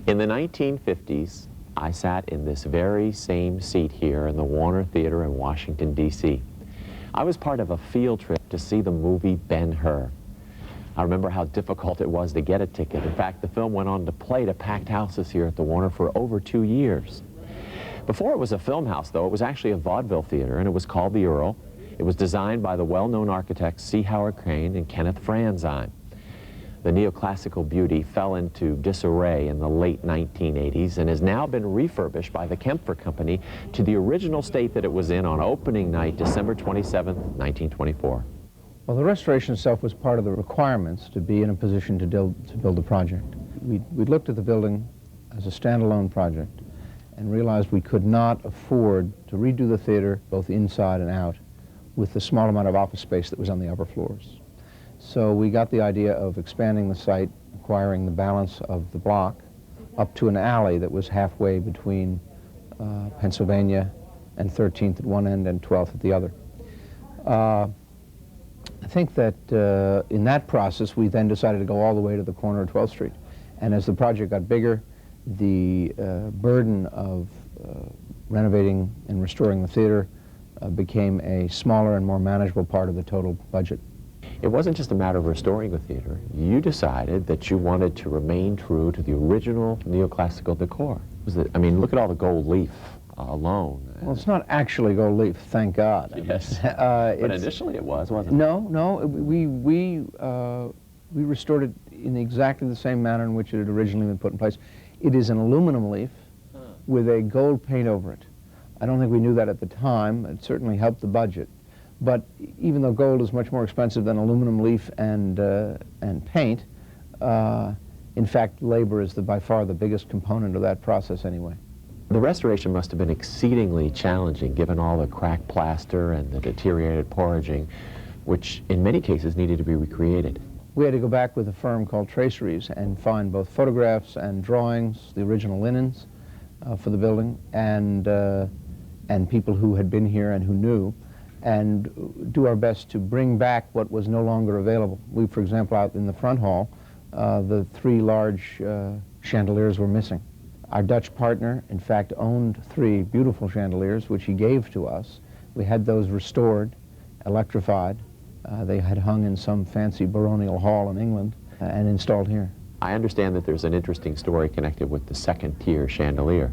In the 1950s, I sat in this very same seat here in the Warner Theater in Washington, D.C. I was part of a field trip to see the movie Ben-Hur. I remember how difficult it was to get a ticket. In fact, the film went on to play to packed houses here at the Warner for over 2 years. Before it was a film house, though, it was actually a vaudeville theater, and it was called the Earl. It was designed by the well-known architects C. Howard Crane and Kenneth Franzine. The neoclassical beauty fell into disarray in the late 1980s and has now been refurbished by the Kempfer Company to the original state that it was in on opening night, December 27, 1924. Well, the restoration itself was part of the requirements to be in a position to build the project. We looked at the building as a standalone project and realized we could not afford to redo the theater, both inside and out, with the small amount of office space that was on the upper floors. So we got the idea of expanding the site, acquiring the balance of the block up to an alley that was halfway between Pennsylvania and 13th at one end and 12th at the other. I think that in that process, we then decided to go all the way to the corner of 12th Street. And as the project got bigger, the burden of renovating and restoring the theater became a smaller and more manageable part of the total budget. It wasn't just a matter of restoring the theater. You decided that you wanted to remain true to the original neoclassical decor. I mean, look at all the gold leaf alone. Well, it's not actually gold leaf, thank God. Yes, but initially it was, wasn't it? No, we restored it in exactly the same manner in which it had originally been put in place. It is an aluminum leaf with a gold paint over it. I don't think we knew that at the time. It certainly helped the budget. But even though gold is much more expensive than aluminum leaf and paint, in fact, labor is by far the biggest component of that process anyway. The restoration must have been exceedingly challenging given all the cracked plaster and the deteriorated poraging, which in many cases needed to be recreated. We had to go back with a firm called Traceries and find both photographs and drawings, the original linens for the building, and people who had been here and who knew, and do our best to bring back what was no longer available. We, for example, out in the front hall, the 3 large chandeliers were missing. Our Dutch partner, in fact, owned 3 beautiful chandeliers, which he gave to us. We had those restored, electrified. They had hung in some fancy baronial hall in England and installed here. I understand that there's an interesting story connected with the second-tier chandelier.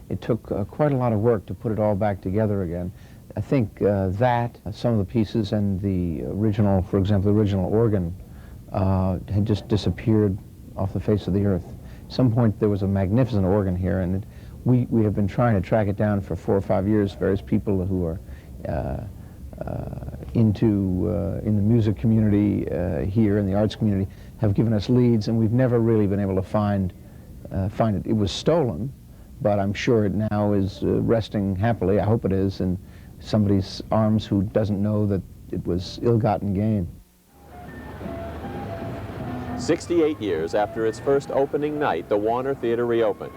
It took quite a lot of work to put it all back together again. I think that some of the pieces and the original, for example, the original organ had just disappeared off the face of the earth. At some point there was a magnificent organ here, and we have been trying to track it down for 4 or 5 years. Various people who are in the music community here, in the arts community, have given us leads, and we've never really been able to find it. It was stolen, but I'm sure it now is resting happily, I hope it is, in somebody's arms who doesn't know that it was ill-gotten gain. 68 years after its first opening night, the Warner Theater reopened.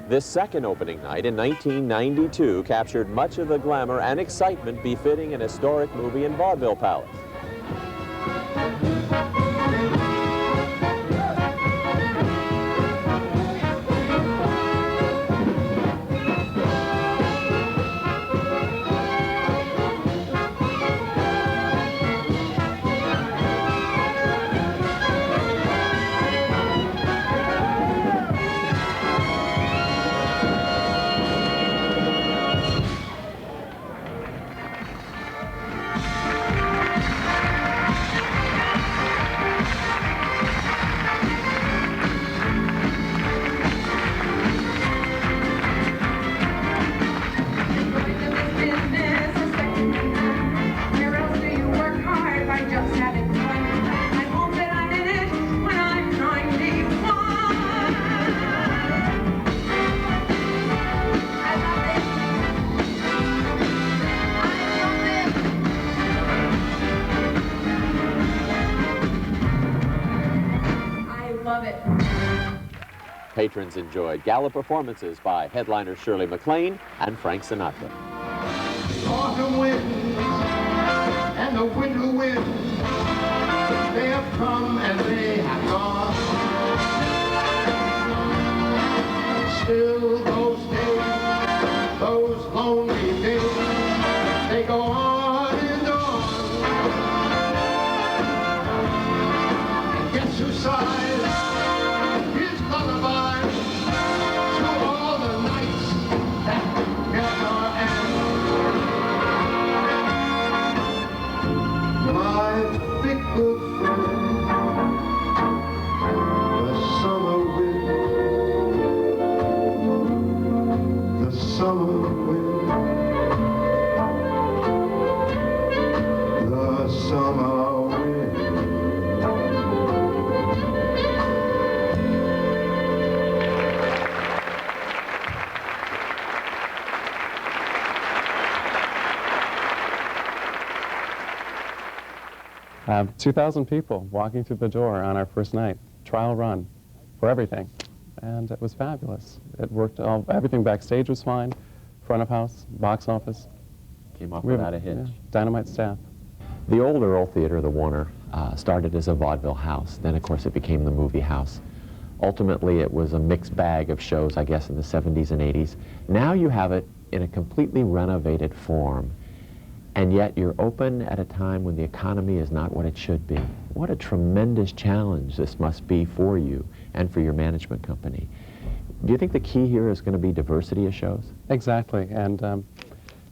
This second opening night in 1992 captured much of the glamour and excitement befitting an historic movie in Vaudeville Palace. Patrons enjoyed gala performances by headliners Shirley MacLaine and Frank Sinatra. The autumn winds and the winter winds, they have come and they have gone. 2,000 people walking through the door on our first night, trial run for everything, and it was fabulous. It worked, everything backstage was fine, front of house, box office. Came off without a hitch. Yeah, dynamite staff. The old Earl Theater, the Warner, started as a vaudeville house. Then, of course, it became the movie house. Ultimately, it was a mixed bag of shows, I guess, in the 70s and 80s. Now you have it in a completely renovated form, and yet you're open at a time when the economy is not what it should be. What a tremendous challenge this must be for you and for your management company. Do you think the key here is going to be diversity of shows? Exactly, and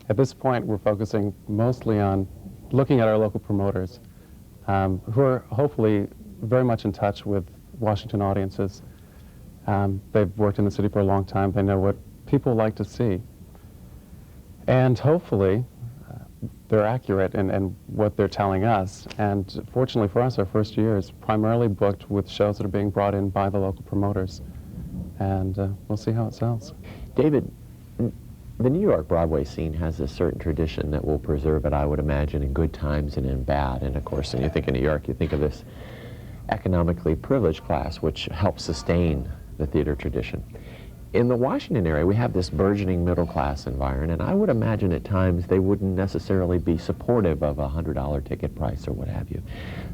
at this point we're focusing mostly on looking at our local promoters who are hopefully very much in touch with Washington audiences. They've worked in the city for a long time. They know what people like to see. And hopefully they're accurate in what they're telling us. And fortunately for us, our first year is primarily booked with shows that are being brought in by the local promoters. And we'll see how it sells. David, the New York Broadway scene has a certain tradition that will preserve it, I would imagine, in good times and in bad. And of course, when you think of New York, you think of this economically privileged class, which helps sustain the theater tradition. In the Washington area, we have this burgeoning middle-class environment, and I would imagine at times they wouldn't necessarily be supportive of a $100 ticket price or what have you.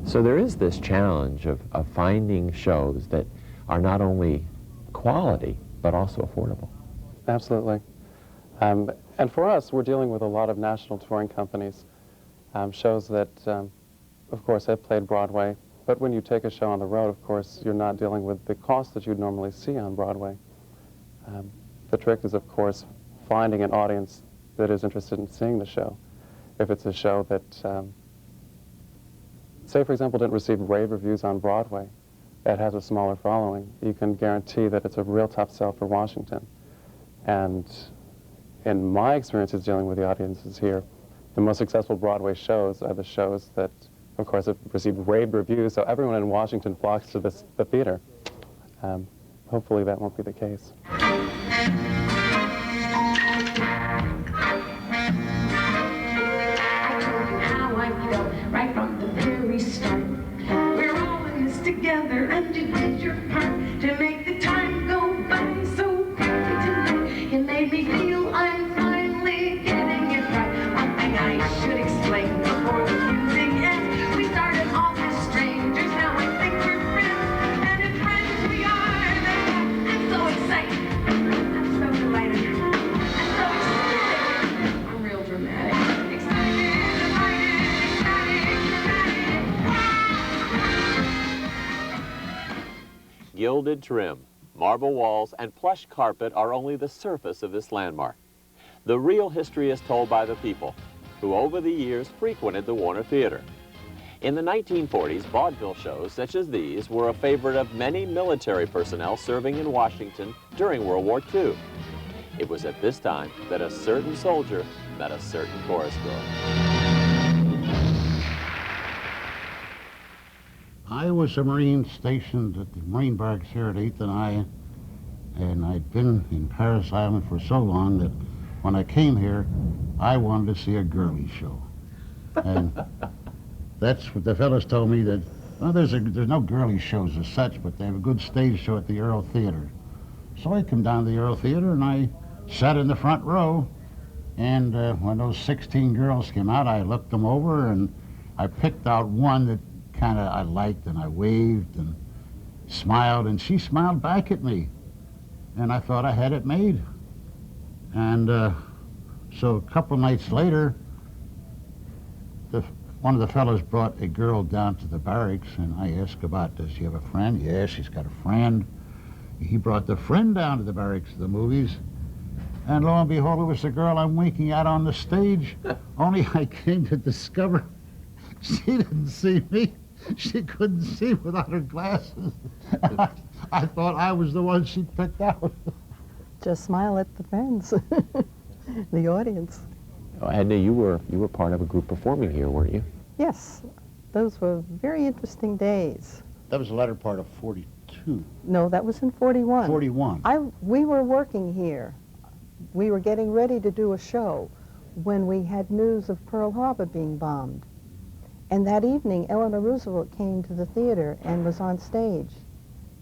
So there is this challenge of finding shows that are not only quality, but also affordable. Absolutely. And for us, we're dealing with a lot of national touring companies, shows that, of course, have played Broadway, but when you take a show on the road, of course, you're not dealing with the cost that you'd normally see on Broadway. The trick is, of course, finding an audience that is interested in seeing the show. If it's a show that, say, for example, didn't receive rave reviews on Broadway, that has a smaller following, you can guarantee that it's a real tough sell for Washington. And in my experiences dealing with the audiences here, the most successful Broadway shows are the shows that, of course, have received rave reviews, so everyone in Washington flocks to the theater. Hopefully that won't be the case. Right from the very start, we're all in this together, and you did your part to make the time go by so quickly tonight. You made me feel I'm finally getting it right. One thing I should explain before the music ends: we started off as strangers, now I think we're friends, and if friends we are, then I'm so excited, I'm so delighted, I'm so excited, I'm real dramatic. Gilded trim, marble walls, and plush carpet are only the surface of this landmark. The real history is told by the people, who over the years frequented the Warner Theater. In the 1940s, vaudeville shows such as these were a favorite of many military personnel serving in Washington during World War II. It was at this time that a certain soldier met a certain chorus girl. I was a Marine stationed at the Marine Barracks here at 8th and I, and I'd been in Paris Island for so long that when I came here, I wanted to see a girly show. And that's what the fellas told me, that, well, there's no girly shows as such, but they have a good stage show at the Earl Theater. So I come down to the Earl Theater and I sat in the front row, and when those 16 girls came out, I looked them over and I picked out one that kind of I liked, and I waved and smiled, and she smiled back at me, and I thought I had it made. And so a couple nights later, one of the fellows brought a girl down to the barracks, and I asked about, does she have a friend? Yeah, she's got a friend. He brought the friend down to the barracks to the movies, and lo and behold, it was the girl I'm winking at on the stage, only I came to discover she didn't see me. She couldn't see without her glasses. I thought I was the one she picked out. Just smile at the fans, the audience. Edna, you were part of a group performing here, weren't you? Yes, those were very interesting days. That was the latter part of 42. No, that was in 41. 41. We were working here. We were getting ready to do a show when we had news of Pearl Harbor being bombed. And that evening, Eleanor Roosevelt came to the theater and was on stage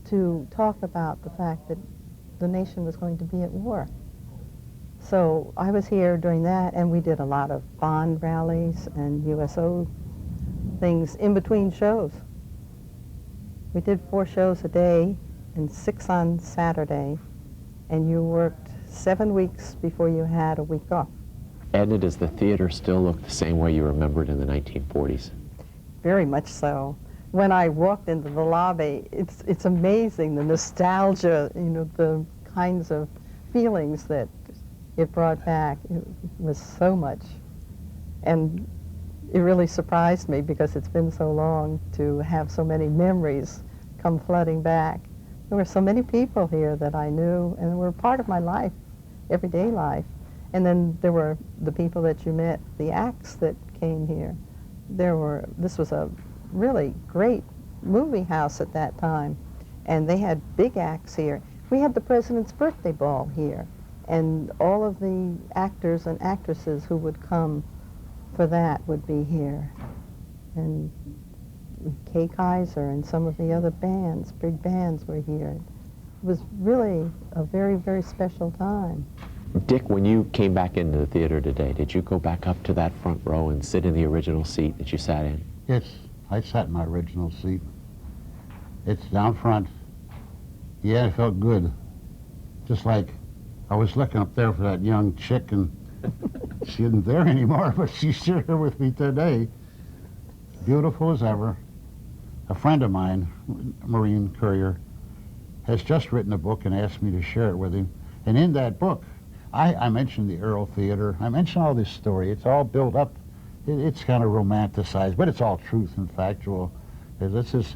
to talk about the fact that the nation was going to be at war. So I was here during that, and we did a lot of bond rallies and USO things in between shows. We did 4 shows a day and 6 on Saturday, and you worked 7 weeks before you had a week off. Edna, does the theater still look the same way you remember it in the 1940s? Very much so. When I walked into the lobby, it's amazing, the nostalgia, you know, the kinds of feelings that it brought back. It was so much. And it really surprised me because it's been so long to have so many memories come flooding back. There were so many people here that I knew and were part of my life, everyday life. And then there were the people that you met, the acts that came here. This was a really great movie house at that time, and they had big acts here. We had the President's birthday ball here, and all of the actors and actresses who would come for that would be here. And Kay Kaiser and some of the other bands, big bands, were here. It was really a very, very special time. Dick, when you came back into the theater today, did you go back up to that front row and sit in the original seat that you sat in? Yes, I sat in my original seat. It's down front. Yeah, it felt good. Just like I was looking up there for that young chick, and she isn't there anymore, but she's sure here with me today. Beautiful as ever. A friend of mine, Marine Courier, has just written a book and asked me to share it with him. And in that book, I mentioned the Earl Theater. I mentioned all this story. It's all built up. It's kind of romanticized, but it's all truth and factual. This is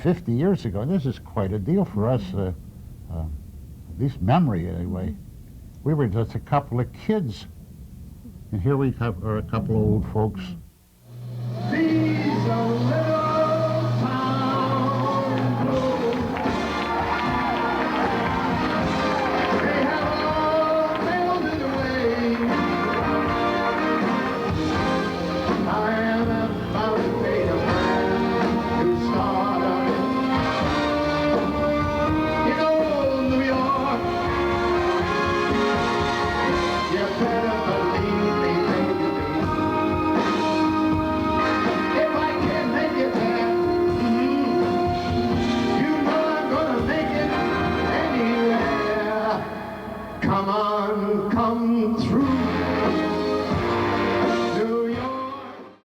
50 years ago. This is quite a deal for us, at least memory anyway. We were just a couple of kids, and here we are a couple of old folks